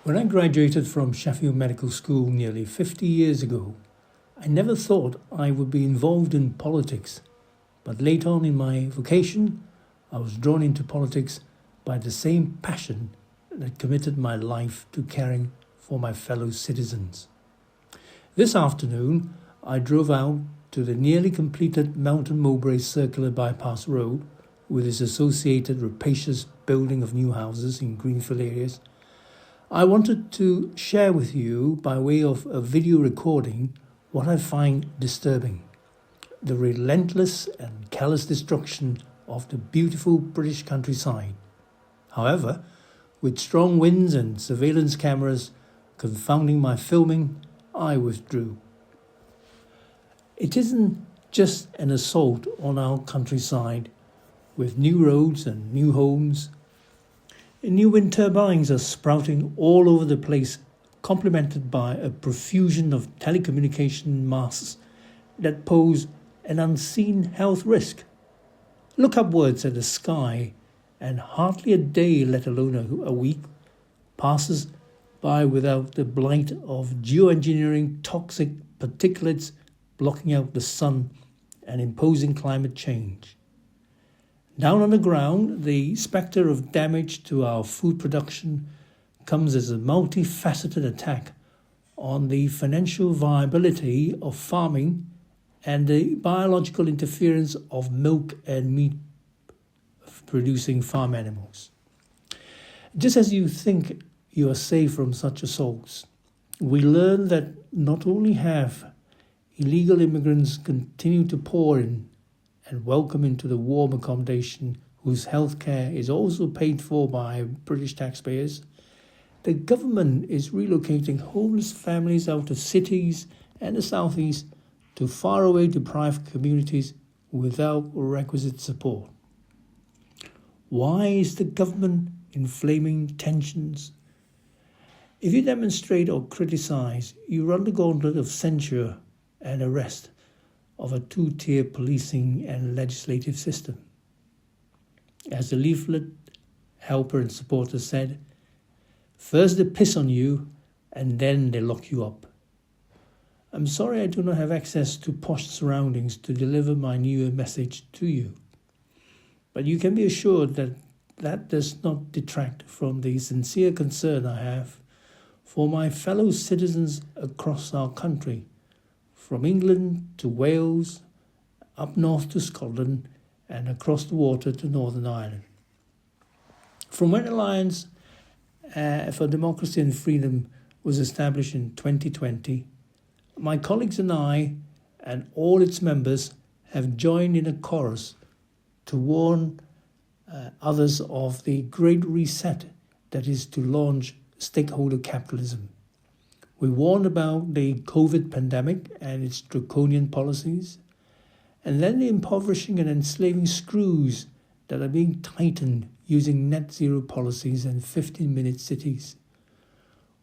When I graduated from Sheffield Medical School nearly 50 years ago, I never thought I would be involved in politics, but late on in my vocation, I was drawn into politics by the same passion that committed my life to caring for my fellow citizens. This afternoon, I drove out to the nearly completed Mountain Mowbray Circular Bypass Road with its associated rapacious building of new houses in greenfield areas. I wanted to share with you, by way of a video recording, what I find disturbing: the relentless and callous destruction of the beautiful British countryside. However, with strong winds and surveillance cameras confounding my filming, I withdrew. It isn't just an assault on our countryside, with new roads and new homes. New wind turbines are sprouting all over the place, complemented by a profusion of telecommunication masts that pose an unseen health risk. Look upwards at the sky, and hardly a day, let alone a week, passes by without the blight of geoengineering toxic particulates blocking out the sun and imposing climate change. Down on the ground, the spectre of damage to our food production comes as a multifaceted attack on the financial viability of farming and the biological interference of milk and meat producing farm animals. Just as you think you are safe from such assaults, we learn that not only have illegal immigrants continued to pour in and welcome into the warm accommodation whose health care is also paid for by British taxpayers, the government is relocating homeless families out of cities and the southeast to faraway deprived communities without requisite support. Why is the government inflaming tensions? If you demonstrate or criticize, you run the gauntlet of censure and arrest of a two-tier policing and legislative system. As the leaflet helper and supporter said, first they piss on you and then they lock you up. I'm sorry I do not have access to posh surroundings to deliver my New Year message to you, but you can be assured that that does not detract from the sincere concern I have for my fellow citizens across our country, from England to Wales, up north to Scotland, and across the water to Northern Ireland. From when Alliance for Democracy and Freedom was established in 2020, my colleagues and I and all its members have joined in a chorus to warn others of the great reset that is to launch stakeholder capitalism. We warned about the COVID pandemic and its draconian policies, and then the impoverishing and enslaving screws that are being tightened using net zero policies and 15-minute cities.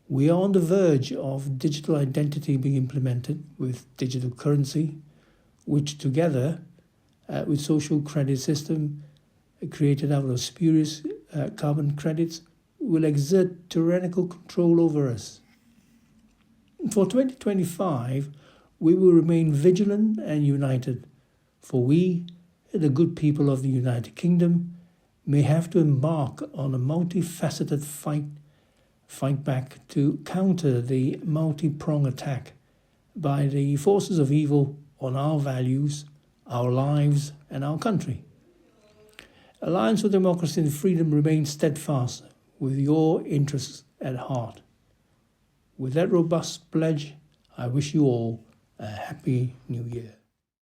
We are on the verge of digital identity being implemented with digital currency, which together with social credit system created out of spurious carbon credits will exert tyrannical control over us. For 2025, we will remain vigilant and united, for we, the good people of the United Kingdom, may have to embark on a multifaceted fight back to counter the multi-pronged attack by the forces of evil on our values, our lives, and our country. Alliance for Democracy and Freedom remains steadfast with your interests at heart. With that robust pledge, I wish you all a happy new year.